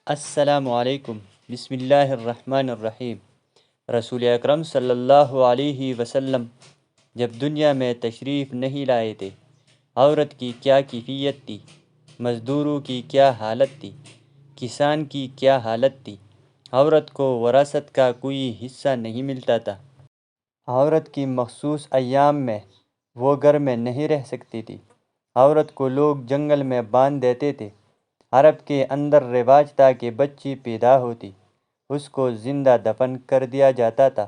السلام علیکم۔ بسم اللہ الرحمن الرحیم۔ رسول اکرم صلی اللہ علیہ وسلم جب دنیا میں تشریف نہیں لائے تھے، عورت کی کیا کیفیت تھی، مزدوروں کی کیا حالت تھی، کسان کی کیا حالت تھی۔ عورت کو وراثت کا کوئی حصہ نہیں ملتا تھا۔ عورت کی مخصوص ایام میں وہ گھر میں نہیں رہ سکتی تھی۔ عورت کو لوگ جنگل میں باندھ دیتے تھے۔ عرب کے اندر رواج تھا کہ بچی پیدا ہوتی اس کو زندہ دفن کر دیا جاتا تھا،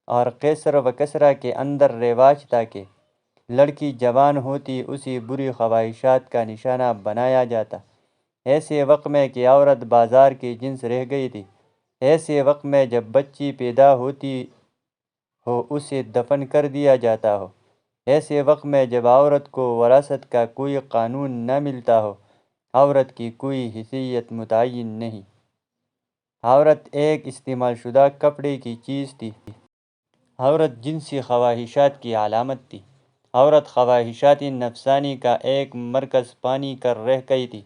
اور قیصر و کسریٰ کے اندر رواج تھا کہ لڑکی جوان ہوتی اسی بری خواہشات کا نشانہ بنایا جاتا۔ ایسے وقت میں کہ عورت بازار کی جنس رہ گئی تھی، ایسے وقت میں جب بچی پیدا ہوتی ہو اسے دفن کر دیا جاتا ہو، ایسے وقت میں جب عورت کو وراثت کا کوئی قانون نہ ملتا ہو، عورت کی کوئی حیثیت متعین نہیں۔ عورت ایک استعمال شدہ کپڑے کی چیز تھی۔ عورت جنسی خواہشات کی علامت تھی۔ عورت خواہشات نفسانی کا ایک مرکز پانی کر رہ گئی تھی،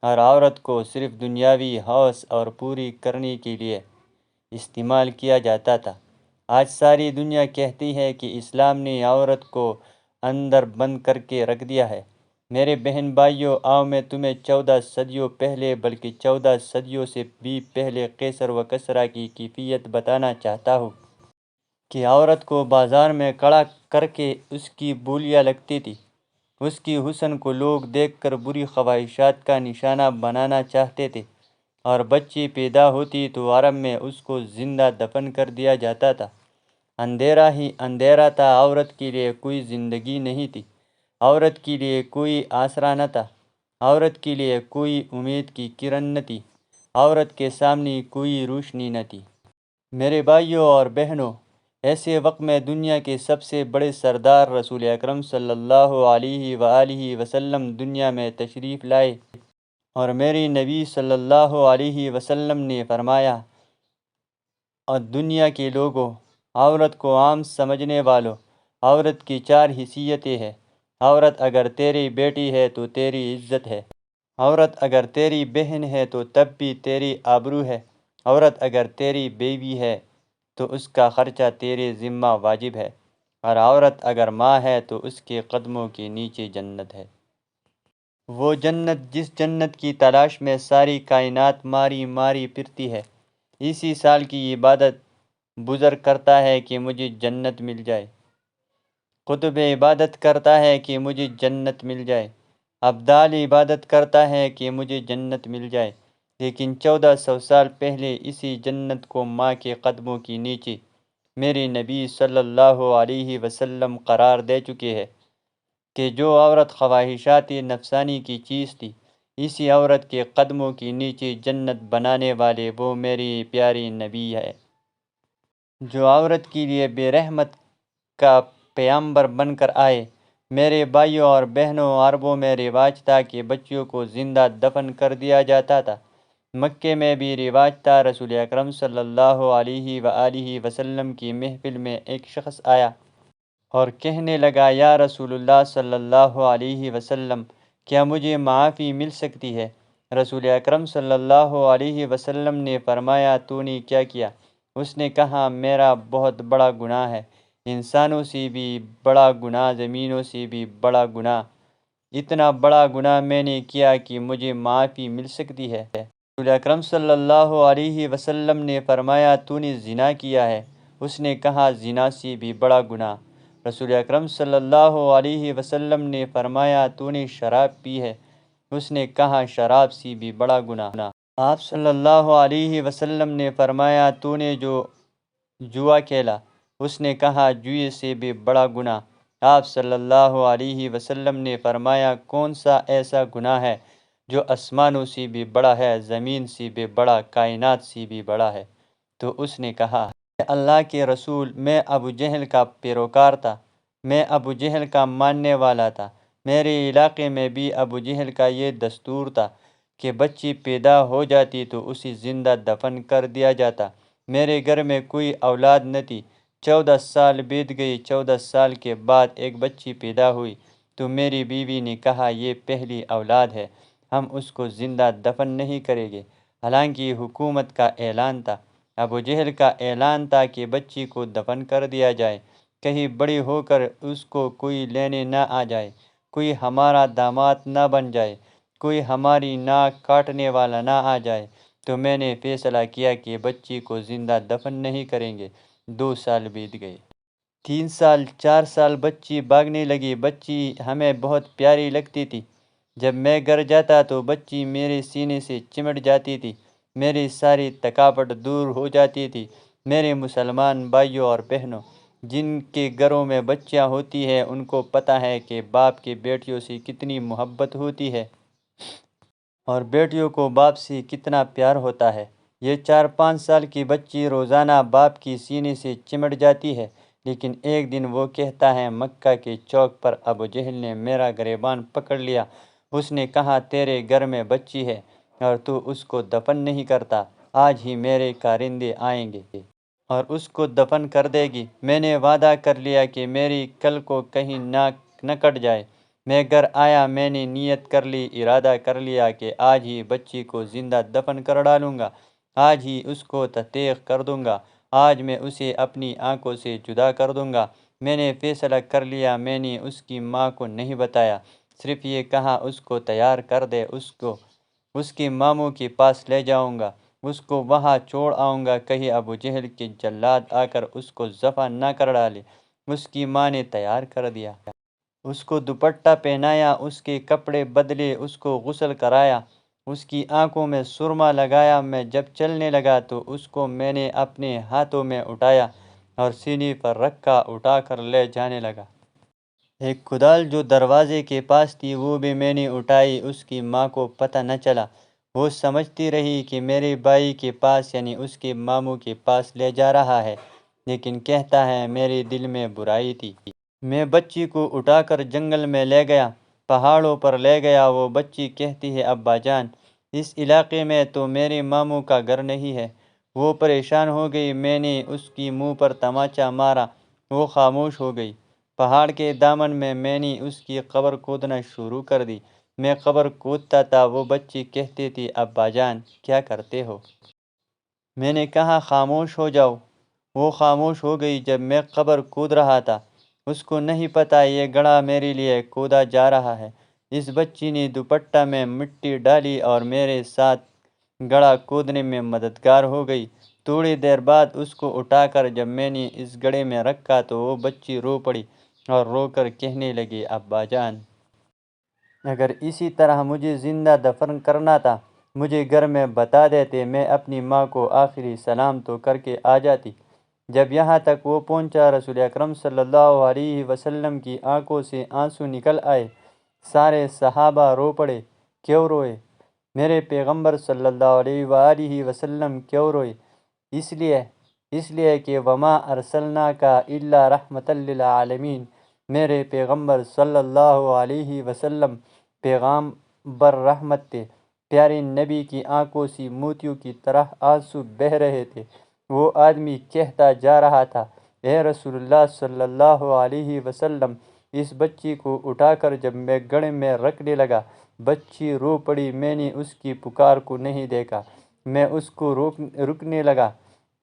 اور عورت کو صرف دنیاوی ہوس اور پوری کرنے کے لیے استعمال کیا جاتا تھا۔ آج ساری دنیا کہتی ہے کہ اسلام نے عورت کو اندر بند کر کے رکھ دیا ہے۔ میرے بہن بھائیوں، آؤ میں تمہیں 14 صدیوں پہلے بلکہ 14 صدیوں سے بھی پہلے قیصر و کسریٰ کی کیفیت بتانا چاہتا ہوں کہ عورت کو بازار میں کھڑا کر کے اس کی بولیاں لگتی تھی۔ اس کی حسن کو لوگ دیکھ کر بری خواہشات کا نشانہ بنانا چاہتے تھے، اور بچی پیدا ہوتی تو عرب میں اس کو زندہ دفن کر دیا جاتا تھا۔ اندھیرا ہی اندھیرا تھا، عورت کے لیے کوئی زندگی نہیں تھی، عورت کے لیے کوئی آسرا نہ تھا، عورت کے لیے کوئی امید کی کرن نہ تھی، عورت کے سامنے کوئی روشنی نہ تھی۔ میرے بھائیوں اور بہنوں، ایسے وقت میں دنیا کے سب سے بڑے سردار رسول اکرم صلی اللہ علیہ وآلہ وسلم دنیا میں تشریف لائے، اور میرے نبی صلی اللہ علیہ وسلم نے فرمایا، اور دنیا کے لوگوں، عورت کو عام سمجھنے والوں، عورت کی 4 حیثیتیں ہیں۔ عورت اگر تیری بیٹی ہے تو تیری عزت ہے، عورت اگر تیری بہن ہے تو تب بھی تیری آبرو ہے، عورت اگر تیری بیوی ہے تو اس کا خرچہ تیرے ذمہ واجب ہے، اور عورت اگر ماں ہے تو اس کے قدموں کے نیچے جنت ہے۔ وہ جنت جس جنت کی تلاش میں ساری کائنات ماری ماری پھرتی ہے، اسی سال کی عبادت بزرگ کرتا ہے کہ مجھے جنت مل جائے، قطب عبادت کرتا ہے کہ مجھے جنت مل جائے، ابدال عبادت کرتا ہے کہ مجھے جنت مل جائے، لیکن 1400 سال پہلے اسی جنت کو ماں کے قدموں کے نیچے میرے نبی صلی اللہ علیہ وسلم قرار دے چکے ہیں کہ جو عورت خواہشات نفسانی کی چیز تھی، اسی عورت کے قدموں کے نیچے جنت بنانے والے وہ میری پیاری نبی ہے، جو عورت کے لیے بے رحمت کا پیغمبر بن کر آئے۔ میرے بھائیوں اور بہنوں، عربوں میں رواج تھا کہ بچیوں کو زندہ دفن کر دیا جاتا تھا۔ مکے میں بھی رواج تھا۔ رسول اکرم صلی اللہ علیہ وآلہ وسلم کی محفل میں ایک شخص آیا اور کہنے لگا، یا رسول اللہ صلی اللہ علیہ وسلم، کیا مجھے معافی مل سکتی ہے؟ رسول اکرم صلی اللہ علیہ وسلم نے فرمایا، تو نے کیا کیا؟ اس نے کہا، میرا بہت بڑا گناہ ہے، انسانوں سے بھی بڑا گناہ، زمینوں سے بھی بڑا گناہ، اتنا بڑا گناہ میں نے کیا کہ مجھے معافی مل سکتی ہے؟ رسول اکرم صلی اللہ علیہ وسلم نے فرمایا، تو نے زنا کیا ہے؟ اس نے کہا، زنا سے بھی بڑا گناہ۔ رسول اکرم صلی اللہ علیہ وسلم نے فرمایا، تو نے شراب پی ہے؟ اس نے کہا، شراب سے بھی بڑا گناہ۔ آپ صلی اللہ علیہ وسلم نے فرمایا، تو نے جو جوا کھیلا؟ اس نے کہا، جوئے سے بھی بڑا گناہ۔ آپ صلی اللہ علیہ وسلم نے فرمایا، کون سا ایسا گناہ ہے جو آسمانوں سے بھی بڑا ہے، زمین سے بھی بڑا، کائنات سے بھی بڑا ہے؟ تو اس نے کہا، اے اللہ کے رسول، میں ابو جہل کا پیروکار تھا، میں ابو جہل کا ماننے والا تھا۔ میرے علاقے میں بھی ابو جہل کا یہ دستور تھا کہ بچی پیدا ہو جاتی تو اسے زندہ دفن کر دیا جاتا۔ میرے گھر میں کوئی اولاد نہ تھی، 14 سال بیت گئی، 14 سال کے بعد ایک بچی پیدا ہوئی تو میری بیوی نے کہا، یہ پہلی اولاد ہے، ہم اس کو زندہ دفن نہیں کریں گے، حالانکہ حکومت کا اعلان تھا، ابو جہل کا اعلان تھا کہ بچی کو دفن کر دیا جائے، کہیں بڑی ہو کر اس کو کوئی لینے نہ آ جائے، کوئی ہمارا داماد نہ بن جائے، کوئی ہماری ناک کاٹنے والا نہ آ جائے۔ تو میں نے فیصلہ کیا کہ بچی کو زندہ دفن نہیں کریں گے۔ 2 سال بیت گئے، 3 سال، 4 سال، بچی بھاگنے لگی۔ بچی ہمیں بہت پیاری لگتی تھی۔ جب میں گھر جاتا تو بچی میرے سینے سے چمٹ جاتی تھی، میری ساری تھکاوٹ دور ہو جاتی تھی۔ میرے مسلمان بھائیوں اور بہنوں، جن کے گھروں میں بچیاں ہوتی ہیں ان کو پتہ ہے کہ باپ کی بیٹیوں سے کتنی محبت ہوتی ہے اور بیٹیوں کو باپ سے کتنا پیار ہوتا ہے۔ یہ 4-5 سال کی بچی روزانہ باپ کی سینے سے چمٹ جاتی ہے، لیکن ایک دن وہ کہتا ہے، مکہ کے چوک پر ابو جہل نے میرا گریبان پکڑ لیا۔ اس نے کہا، تیرے گھر میں بچی ہے اور تو اس کو دفن نہیں کرتا، آج ہی میرے کارندے آئیں گے اور اس کو دفن کر دے گی۔ میں نے وعدہ کر لیا کہ میری کل کو کہیں ناک نہ کٹ جائے۔ میں گھر آیا، میں نے نیت کر لی، ارادہ کر لیا کہ آج ہی بچی کو زندہ دفن کر ڈالوں گا، آج ہی اس کو تحقیق کر دوں گا، آج میں اسے اپنی آنکھوں سے جدا کر دوں گا۔ میں نے فیصلہ کر لیا، میں نے اس کی ماں کو نہیں بتایا، صرف یہ کہا اس کو تیار کر دے، اس کو اس کے ماموں کے پاس لے جاؤں گا، اس کو وہاں چھوڑ آؤں گا، کہیں ابو جہل کے جلاد آ کر اس کو ذبح نہ کر ڈالے۔ اس کی ماں نے تیار کر دیا، اس کو دوپٹہ پہنایا، اس کے کپڑے بدلے، اس کو غسل کرایا، اس کی آنکھوں میں سرما لگایا۔ میں جب چلنے لگا تو اس کو میں نے اپنے ہاتھوں میں اٹھایا اور سینے پر رکھا، اٹھا کر لے جانے لگا۔ ایک کدال جو دروازے کے پاس تھی وہ بھی میں نے اٹھائی، اس کی ماں کو پتہ نہ چلا۔ وہ سمجھتی رہی کہ میرے بھائی کے پاس یعنی اس کے ماموں کے پاس لے جا رہا ہے، لیکن کہتا ہے میرے دل میں برائی تھی۔ میں بچی کو اٹھا کر جنگل میں لے گیا، پہاڑوں پر لے گیا۔ وہ بچی کہتی ہے، ابا جان، اس علاقے میں تو میرے ماموں کا گھر نہیں ہے۔ وہ پریشان ہو گئی، میں نے اس کی منہ پر تماچا مارا، وہ خاموش ہو گئی۔ پہاڑ کے دامن میں نے اس کی قبر کھودنا شروع کر دی۔ میں قبر کھودتا تھا، وہ بچی کہتی تھی، ابا جان کیا کرتے ہو؟ میں نے کہا، خاموش ہو جاؤ۔ وہ خاموش ہو گئی۔ جب میں قبر کھود رہا تھا، اس کو نہیں پتا یہ گڑھا میرے لیے کھودا جا رہا ہے۔ اس بچی نے دوپٹہ میں مٹی ڈالی اور میرے ساتھ گڑھا کھودنے میں مددگار ہو گئی۔ تھوڑی دیر بعد اس کو اٹھا کر جب میں نے اس گڑھے میں رکھا تو وہ بچی رو پڑی اور رو کر کہنے لگی، ابا جان، اگر اسی طرح مجھے زندہ دفن کرنا تھا، مجھے گھر میں بتا دیتے، میں اپنی ماں کو آخری سلام تو کر کے آ جاتی۔ جب یہاں تک وہ پہنچا، رسول اکرم صلی اللہ علیہ وسلم کی آنکھوں سے آنسو نکل آئے۔ سارے صحابہ رو پڑے۔ کیوں روئے؟ میرے پیغمبر صلی اللہ علیہ وآلہ وسلم کیوں روئے؟ اس لیے کہ وما ارسلناک الا رحمۃ للعالمین، میرے پیغمبر صلی اللہ علیہ وسلم پیغامبر رحمت تھے۔ پیارے نبی کی آنکھوں سے موتیوں کی طرح آنسو بہہ رہے تھے۔ وہ آدمی کہتا جا رہا تھا، اے رسول اللہ صلی اللہ علیہ وسلم، اس بچی کو اٹھا کر جب میں گڑھے میں رکھنے لگا، بچی رو پڑی، میں نے اس کی پکار کو نہیں دیکھا، میں اس کو رکنے لگا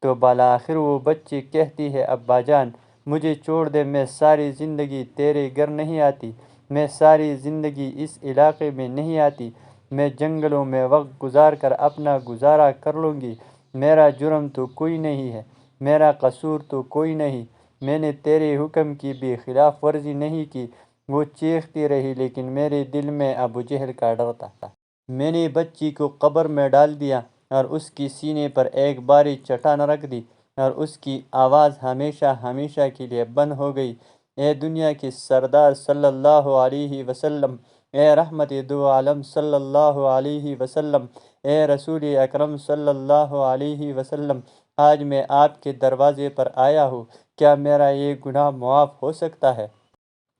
تو بالآخر وہ بچی کہتی ہے، ابا جان مجھے چھوڑ دے، میں ساری زندگی تیرے گھر نہیں آتی، میں ساری زندگی اس علاقے میں نہیں آتی، میں جنگلوں میں وقت گزار کر اپنا گزارا کر لوں گی، میرا جرم تو کوئی نہیں ہے، میرا قصور تو کوئی نہیں، میں نے تیرے حکم کی بھی خلاف ورزی نہیں کی۔ وہ چیختی رہی، لیکن میرے دل میں ابو جہل کا ڈر تھا۔ میں نے بچی کو قبر میں ڈال دیا اور اس کی سینے پر ایک باری چٹان رکھ دی اور اس کی آواز ہمیشہ ہمیشہ کے لیے بند ہو گئی۔ اے دنیا کے سردار صلی اللہ علیہ وسلم، اے رحمت دو عالم صلی اللہ علیہ وسلم، اے رسول اکرم صلی اللہ علیہ وسلم، آج میں آپ کے دروازے پر آیا ہوں، کیا میرا یہ گناہ معاف ہو سکتا ہے؟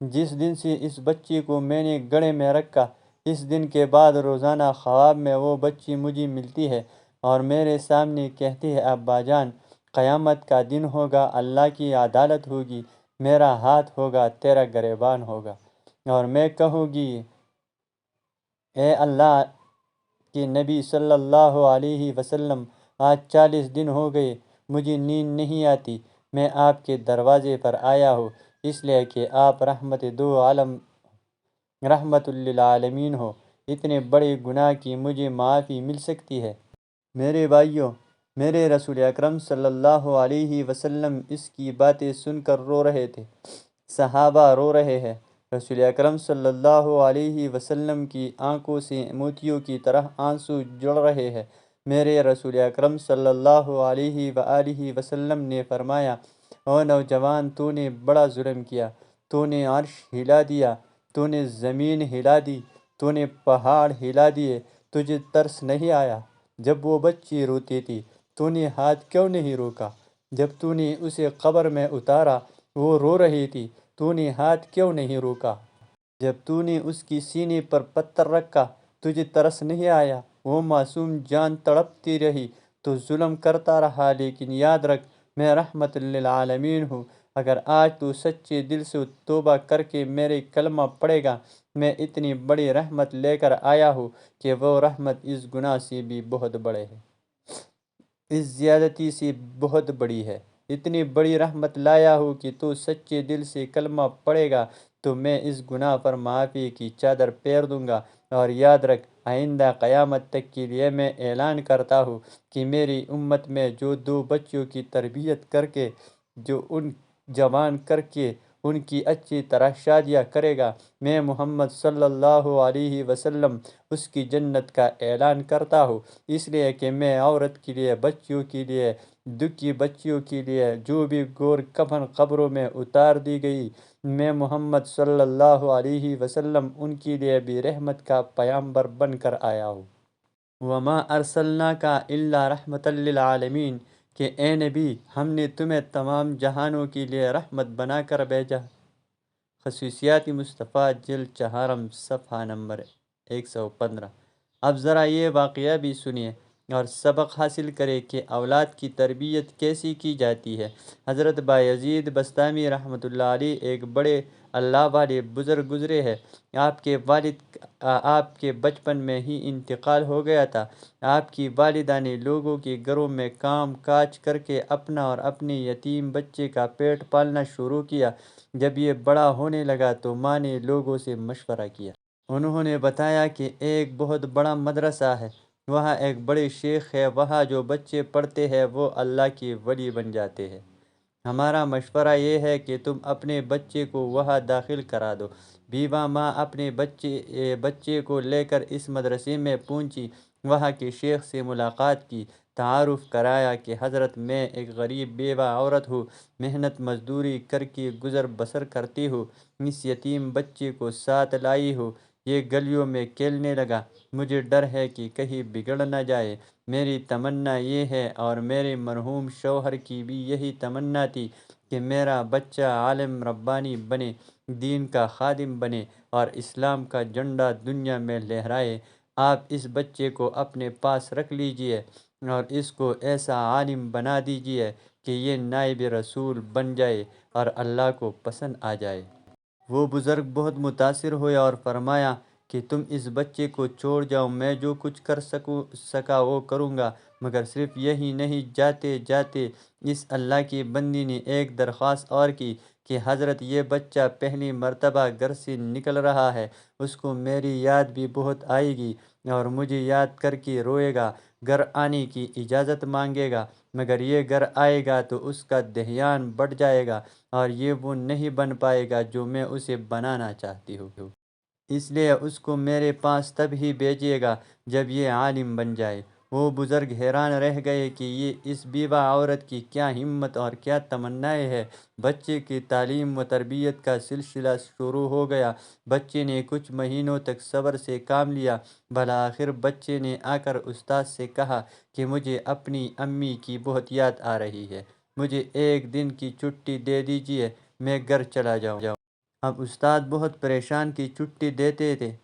جس دن سے اس بچی کو میں نے گڑھے میں رکھا، اس دن کے بعد روزانہ خواب میں وہ بچی مجھے ملتی ہے اور میرے سامنے کہتی ہے، ابا جان، قیامت کا دن ہوگا، اللہ کی عدالت ہوگی، میرا ہاتھ ہوگا، تیرا گریبان ہوگا، اور میں کہوں گی، اے اللہ، کہ نبی صلی اللہ علیہ وسلم آج 40 دن ہو گئے مجھے نیند نہیں آتی، میں آپ کے دروازے پر آیا ہوں اس لیے کہ آپ رحمت دو عالم رحمت للعالمین ہو، اتنے بڑے گناہ کی مجھے معافی مل سکتی ہے۔ میرے بھائیوں، میرے رسول اکرم صلی اللہ علیہ وسلم اس کی باتیں سن کر رو رہے تھے، صحابہ رو رہے ہیں، رسول اکرم صلی اللہ علیہ وسلم کی آنکھوں سے موتیوں کی طرح آنسو جڑ رہے ہیں۔ میرے رسول اکرم صلی اللہ علیہ وآلہ وسلم نے فرمایا، او نوجوان، تو نے بڑا ظلم کیا، تو نے عرش ہلا دیا، تو نے زمین ہلا دی، تو نے پہاڑ ہلا دیے، تجھے ترس نہیں آیا؟ جب وہ بچی روتی تھی تو نے ہاتھ کیوں نہیں روکا؟ جب تو نے اسے قبر میں اتارا وہ رو رہی تھی، تو نے ہاتھ کیوں نہیں روکا؟ جب تو نے اس کی سینے پر پتھر رکھا تجھے ترس نہیں آیا؟ وہ معصوم جان تڑپتی رہی تو ظلم کرتا رہا، لیکن یاد رکھ میں رحمت للعالمین ہوں۔ اگر آج تو سچے دل سے توبہ کر کے میرے کلمہ پڑھے گا، میں اتنی بڑی رحمت لے کر آیا ہوں کہ وہ رحمت اس گناہ سے بھی بہت بڑے ہے، اس زیادتی سے بہت بڑی ہے۔ اتنی بڑی رحمت لایا ہوں کہ تو سچے دل سے کلمہ پڑھے گا تو میں اس گناہ پر معافی کی چادر پھیر دوں گا۔ اور یاد رکھ، آئندہ قیامت تک کے لیے میں اعلان کرتا ہوں کہ میری امت میں جو 2 بچوں کی تربیت کر کے، جو ان جوان کر کے ان کی اچھی طرح شادیاں کرے گا، میں محمد صلی اللہ علیہ وسلم اس کی جنت کا اعلان کرتا ہوں، اس لیے کہ میں عورت کے لیے، بچیوں کے لیے، دکھی بچیوں کے لیے جو بھی گور کفن قبروں میں اتار دی گئی، میں محمد صلی اللہ علیہ وسلم ان کے لیے بھی رحمت کا پیامبر بن کر آیا ہوں۔ وما ارسلناک الا رحمت للعالمین، کہ اے نبی ہم نے تمہیں تمام جہانوں کے لیے رحمت بنا کر بھیجا۔ خصوصیات مصطفیٰ جلد 4 صفحہ نمبر 115۔ اب ذرا یہ واقعہ بھی سنیے اور سبق حاصل کرے کہ اولاد کی تربیت کیسی کی جاتی ہے۔ حضرت بایزید بستامی رحمۃ اللہ علیہ ایک بڑے اللہ والے بزرگ گزرے ہیں۔ آپ کے والد آپ کے بچپن میں ہی انتقال ہو گیا تھا۔ آپ کی والدہ نے لوگوں کے گھروں میں کام کاج کر کے اپنا اور اپنے یتیم بچے کا پیٹ پالنا شروع کیا۔ جب یہ بڑا ہونے لگا تو ماں نے لوگوں سے مشورہ کیا۔ انہوں نے بتایا کہ ایک بہت بڑا مدرسہ ہے، وہاں ایک بڑے شیخ ہے، وہاں جو بچے پڑھتے ہیں وہ اللہ کے ولی بن جاتے ہیں۔ ہمارا مشورہ یہ ہے کہ تم اپنے بچے کو وہاں داخل کرا دو۔ بیوہ ماں اپنے بچے کو لے کر اس مدرسے میں پہنچی، وہاں کے شیخ سے ملاقات کی، تعارف کرایا کہ حضرت میں ایک غریب بیوہ عورت ہوں، محنت مزدوری کر کے گزر بسر کرتی ہوں، اس یتیم بچے کو ساتھ لائی ہوں، یہ گلیوں میں کھیلنے لگا، مجھے ڈر ہے کہ کہیں بگڑ نہ جائے۔ میری تمنا یہ ہے اور میرے مرحوم شوہر کی بھی یہی تمنا تھی کہ میرا بچہ عالم ربانی بنے، دین کا خادم بنے اور اسلام کا جھنڈا دنیا میں لہرائے۔ آپ اس بچے کو اپنے پاس رکھ لیجئے اور اس کو ایسا عالم بنا دیجئے کہ یہ نائب رسول بن جائے اور اللہ کو پسند آ جائے۔ وہ بزرگ بہت متاثر ہوئے اور فرمایا کہ تم اس بچے کو چھوڑ جاؤ، میں جو کچھ کر سکا وہ کروں گا۔ مگر صرف یہی نہیں، جاتے جاتے اس اللہ کی بندی نے ایک درخواست اور کی کہ حضرت یہ بچہ پہلی مرتبہ گھر سے نکل رہا ہے، اس کو میری یاد بھی بہت آئے گی اور مجھے یاد کر کے روئے گا، گھر آنے کی اجازت مانگے گا، مگر یہ گھر آئے گا تو اس کا دھیان بڑھ جائے گا اور یہ وہ نہیں بن پائے گا جو میں اسے بنانا چاہتی ہوں۔ اس لیے اس کو میرے پاس تب ہی بھیجیے گا جب یہ عالم بن جائے۔ وہ بزرگ حیران رہ گئے کہ یہ اس بیوہ عورت کی کیا ہمت اور کیا تمنائیں ہیں۔ بچے کی تعلیم و تربیت کا سلسلہ شروع ہو گیا۔ بچے نے کچھ مہینوں تک صبر سے کام لیا، بالآخر بچے نے آ کر استاد سے کہا کہ مجھے اپنی امی کی بہت یاد آ رہی ہے، مجھے ایک دن کی چھٹی دے دیجیے، میں گھر چلا جاؤں۔ اب استاد بہت پریشان کی چھٹی دیتے تھے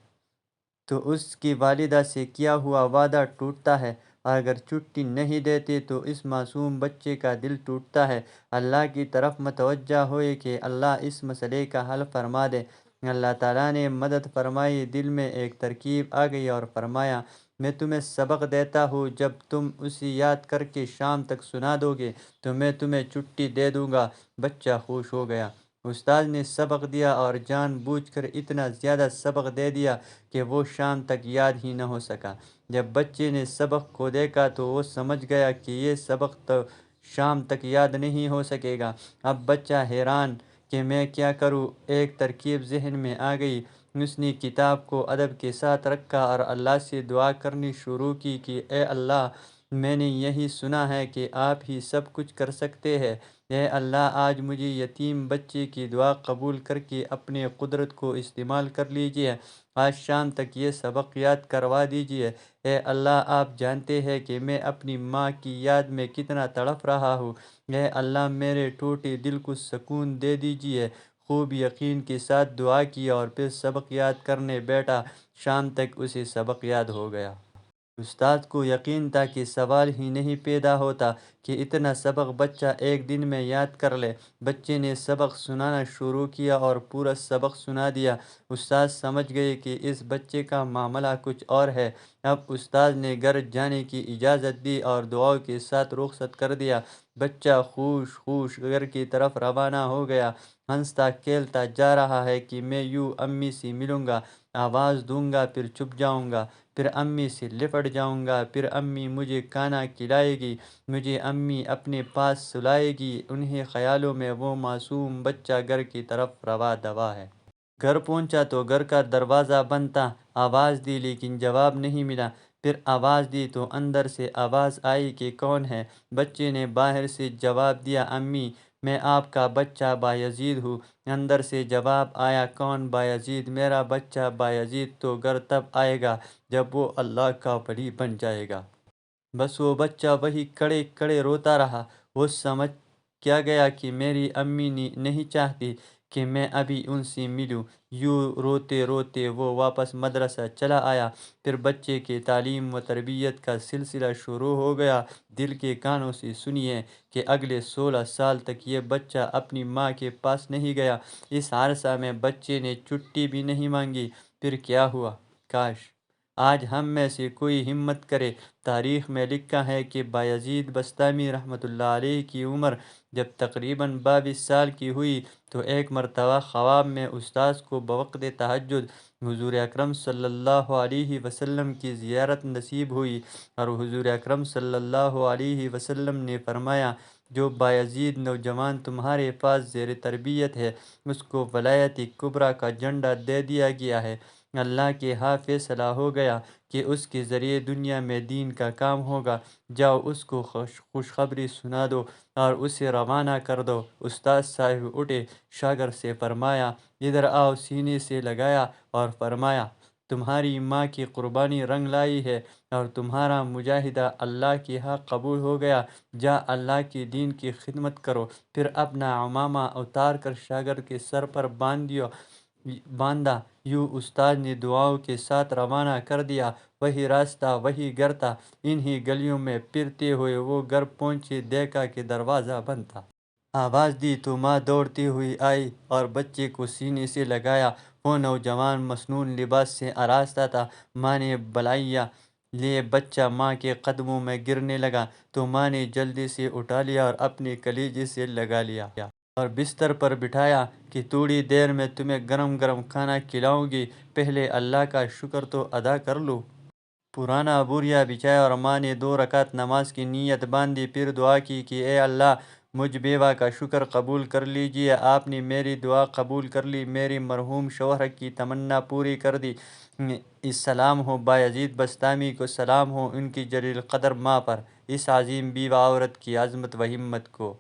تو اس کی والدہ سے کیا ہوا وعدہ ٹوٹتا ہے، اور اگر چھٹی نہیں دیتے تو اس معصوم بچے کا دل ٹوٹتا ہے۔ اللہ کی طرف متوجہ ہوئے کہ اللہ اس مسئلے کا حل فرما دے۔ اللہ تعالیٰ نے مدد فرمائی، دل میں ایک ترکیب آ گئی اور فرمایا میں تمہیں سبق دیتا ہوں، جب تم اسے یاد کر کے شام تک سنا دو گے تو میں تمہیں چھٹی دے دوں گا۔ بچہ خوش ہو گیا۔ استاد نے سبق دیا اور جان بوجھ کر اتنا زیادہ سبق دے دیا کہ وہ شام تک یاد ہی نہ ہو سکا۔ جب بچے نے سبق کو دیکھا تو وہ سمجھ گیا کہ یہ سبق تو شام تک یاد نہیں ہو سکے گا۔ اب بچہ حیران کہ میں کیا کروں، ایک ترکیب ذہن میں آ گئی۔ اس نے کتاب کو ادب کے ساتھ رکھا اور اللہ سے دعا کرنی شروع کی کہ اے اللہ، میں نے یہی سنا ہے کہ آپ ہی سب کچھ کر سکتے ہیں۔ اے اللہ، آج مجھے یتیم بچے کی دعا قبول کر کے اپنے قدرت کو استعمال کر لیجیے۔ آج شام تک یہ سبق یاد کروا دیجیے۔ اے اللہ، آپ جانتے ہیں کہ میں اپنی ماں کی یاد میں کتنا تڑپ رہا ہوں۔ اے اللہ، میرے ٹوٹے دل کو سکون دے دیجیے۔ خوب یقین کے ساتھ دعا کی اور پھر سبق یاد کرنے بیٹھا۔ شام تک اسے سبق یاد ہو گیا۔ استاد کو یقین تھا کہ سوال ہی نہیں پیدا ہوتا کہ اتنا سبق بچہ ایک دن میں یاد کر لے۔ بچے نے سبق سنانا شروع کیا اور پورا سبق سنا دیا۔ استاد سمجھ گئے کہ اس بچے کا معاملہ کچھ اور ہے۔ اب استاد نے گھر جانے کی اجازت دی اور دعاؤں کے ساتھ رخصت کر دیا۔ بچہ خوش گھر کی طرف روانہ ہو گیا، ہنستا کھیلتا جا رہا ہے کہ میں یوں امی سے ملوں گا، آواز دوں گا، پھر چھپ جاؤں گا، پھر امی سے لپٹ جاؤں گا، پھر امی مجھے کھانا کھلائے گی، مجھے امی اپنے پاس سلائے گی۔ انہیں خیالوں میں وہ معصوم بچہ گھر کی طرف رواں دوا ہے۔ گھر پہنچا تو گھر کا دروازہ بند تھا۔ آواز دی لیکن جواب نہیں ملا۔ پھر آواز دی تو اندر سے آواز آئی کہ کون ہے؟ بچے نے باہر سے جواب دیا، امی، میں آپ کا بچہ بایزید ہوں۔ اندر سے جواب آیا، کون بایزید؟ میرا بچہ بایزید تو گھر تب آئے گا جب وہ اللہ کا ولی بن جائے گا۔ بس وہ بچہ وہی کڑے کڑے روتا رہا۔ وہ سمجھ کیا گیا کہ میری امی نہیں چاہتی کہ میں ابھی ان سے ملوں۔ یوں روتے روتے وہ واپس مدرسہ چلا آیا۔ پھر بچے کے تعلیم و تربیت کا سلسلہ شروع ہو گیا۔ دل کے کانوں سے سنیے کہ اگلے 16 سال تک یہ بچہ اپنی ماں کے پاس نہیں گیا۔ اس عرصہ میں بچے نے چھٹی بھی نہیں مانگی۔ پھر کیا ہوا؟ کاش آج ہم میں سے کوئی ہمت کرے۔ تاریخ میں لکھا ہے کہ بایزید بسطامی رحمۃ اللہ علیہ کی عمر جب تقریباً 22 سال کی ہوئی تو ایک مرتبہ خواب میں استاذ کو بوقت تہجد حضور اکرم صلی اللہ علیہ وسلم کی زیارت نصیب ہوئی، اور حضور اکرم صلی اللہ علیہ وسلم نے فرمایا، جو بایزید نوجوان تمہارے پاس زیر تربیت ہے، اس کو ولایت کبریٰ کا جھنڈا دے دیا گیا ہے۔ اللہ کے ہاں فیصلہ ہو گیا کہ اس کے ذریعے دنیا میں دین کا کام ہوگا۔ جاؤ اس کو خوشخبری سنا دو اور اسے روانہ کر دو۔ استاد صاحب اٹھے، شاگرد سے فرمایا، ادھر آؤ، سینے سے لگایا اور فرمایا، تمہاری ماں کی قربانی رنگ لائی ہے اور تمہارا مجاہدہ اللہ کے ہاں قبول ہو گیا۔ جا اللہ کے دین کی خدمت کرو۔ پھر اپنا عمامہ اتار کر شاگرد کے سر پر باندھا۔ یوں استاد نے دعاؤں کے ساتھ روانہ کر دیا۔ وہی راستہ، وہی گھر تھا۔ انہی گلیوں میں پھرتے ہوئے وہ گھر پہنچے، دیکھا کہ دروازہ بند تھا۔ آواز دی تو ماں دوڑتی ہوئی آئی اور بچے کو سینے سے لگایا۔ وہ نوجوان مصنون لباس سے آراستہ تھا۔ ماں نے بلائیاں لیے بچہ ماں کے قدموں میں گرنے لگا تو ماں نے جلدی سے اٹھا لیا اور اپنے کلیجے سے لگا لیا اور بستر پر بٹھایا کہ تھوڑی دیر میں تمہیں گرم گرم کھانا کھلاؤں گی، پہلے اللہ کا شکر تو ادا کر لو۔ پرانا بوریا بچھایا اور ماں نے 2 رکعت نماز کی نیت باندھی، پھر دعا کی کہ اے اللہ، مجھ بیوہ کا شکر قبول کر لیجیے، آپ نے میری دعا قبول کر لی، میری مرحوم شوہر کی تمنا پوری کر دی۔ سلام ہو بایزید بسطامی کو، سلام ہو ان کی جلیل قدر ماں پر، اس عظیم بیوہ عورت کی عظمت و ہمت کو۔